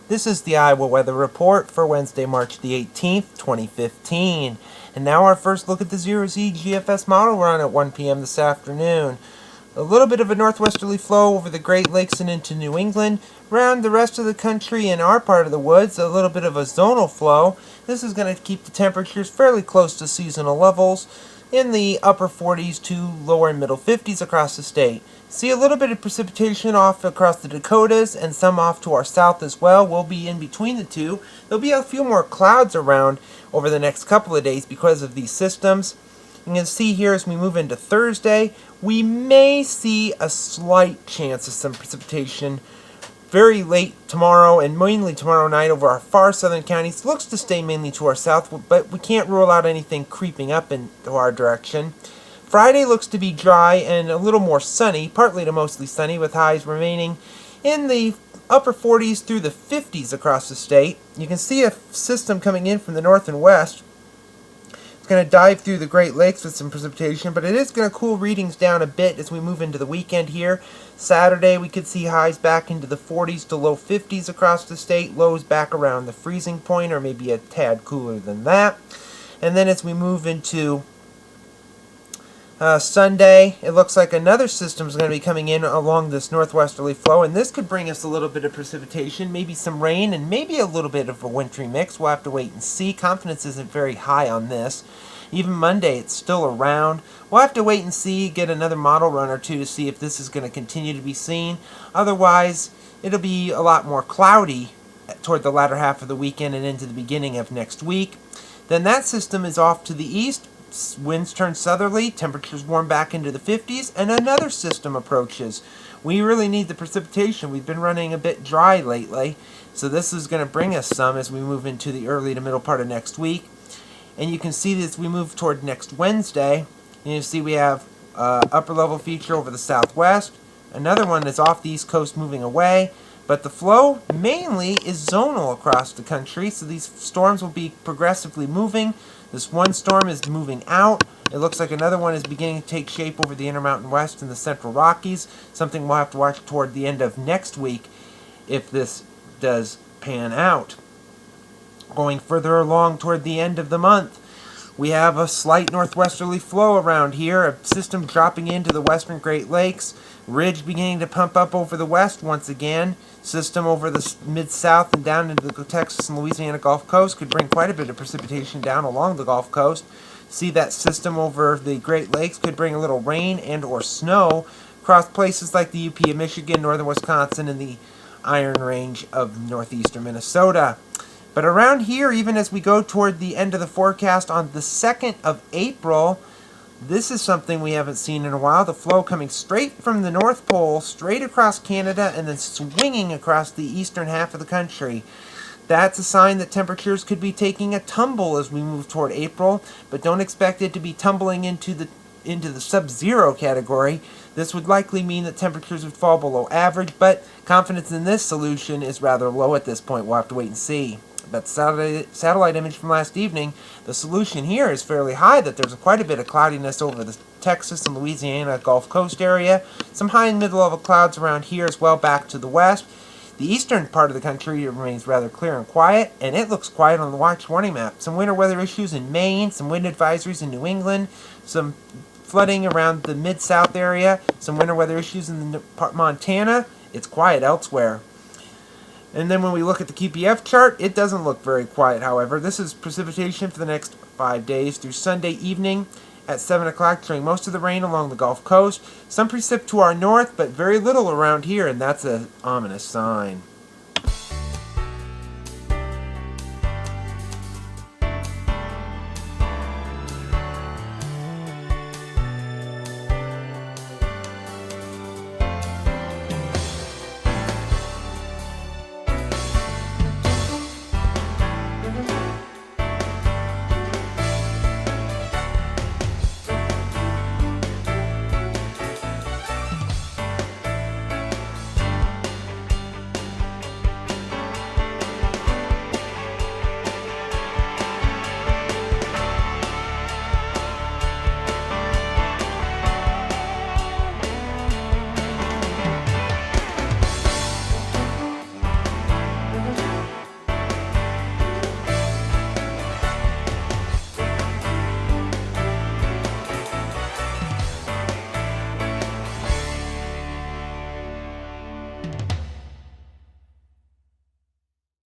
This is the Iowa Weather Report for Wednesday, March the 18th, 2015. And now our first look at the Zero-Z GFS model run at 1 p.m. this afternoon. A little bit of a northwesterly flow over the Great Lakes and into New England. Around the rest of the country in our part of the woods, a little bit of a zonal flow. This is going to keep the temperatures fairly close to seasonal levels in the upper 40s to lower and middle 50s across the state. See a little bit of precipitation off across the Dakotas and some off to our south as well. We'll be in between the two. There'll be a few more clouds around over the next couple of days because of these systems. You can see here as we move into Thursday, we may see a slight chance of some precipitation very late tomorrow and mainly tomorrow night over our far southern counties. Looks to stay mainly to our south, but we can't rule out anything creeping up into our direction. Friday looks to be dry and a little more sunny, partly to mostly sunny, with highs remaining in the upper 40s through the 50s across the state. You can see a system coming in from the north and west. It's going to dive through the Great Lakes with some precipitation, but it is going to cool readings down a bit as we move into the weekend here. Saturday we could see highs back into the 40s to low 50s across the state, lows back around the freezing point or maybe a tad cooler than that. And then as we move into Sunday, it looks like another system is going to be coming in along this northwesterly flow, and this could bring us a little bit of precipitation, maybe some rain, and maybe a little bit of a wintry mix. We'll have to wait and see. Confidence isn't very high on this. Even Monday, it's still around. We'll have to wait and see, get another model run or two to see if this is going to continue to be seen. Otherwise, it'll be a lot more cloudy toward the latter half of the weekend and into the beginning of next week. Then that system is off to the east. Winds turn southerly, temperatures warm back into the 50s, and another system approaches. We really need the precipitation. We've been running a bit dry lately, so this is going to bring us some as we move into the early to middle part of next week. And you can see that as we move toward next Wednesday, you see we have upper level feature over the southwest. Another one is off the east coast moving away, but the flow mainly is zonal across the country, so these storms will be progressively moving. This one storm is moving out. It looks like another one is beginning to take shape over the Intermountain West and the Central Rockies, something we'll have to watch toward the end of next week if this does pan out. Going further along toward the end of the month, we have a slight northwesterly flow around here, a system dropping into the western Great Lakes, ridge beginning to pump up over the west once again, system over the mid-south and down into the Texas and Louisiana Gulf Coast could bring quite a bit of precipitation down along the Gulf Coast. See that system over the Great Lakes could bring a little rain and or snow across places like the UP of Michigan, northern Wisconsin, and the Iron Range of northeastern Minnesota. But around here, even as we go toward the end of the forecast on the 2nd of April, this is something we haven't seen in a while. The flow coming straight from the North Pole, straight across Canada, and then swinging across the eastern half of the country. That's a sign that temperatures could be taking a tumble as we move toward April, but don't expect it to be tumbling into the sub-zero category. This would likely mean that temperatures would fall below average, but confidence in this solution is rather low at this point. We'll have to wait and see. But satellite image from last evening, the solution here is fairly high, that there's quite a bit of cloudiness over the Texas and Louisiana Gulf Coast area. Some high and mid-level clouds around here as well back to the west. The eastern part of the country remains rather clear and quiet, and it looks quiet on the watch warning map. Some winter weather issues in Maine, some wind advisories in New England, some flooding around the mid-south area, some winter weather issues in Montana. It's quiet elsewhere. And then when we look at the QPF chart, it doesn't look very quiet, however. This is precipitation for the next 5 days through Sunday evening at 7 o'clock, showing most of the rain along the Gulf Coast. Some precip to our north, but very little around here, and that's an ominous sign.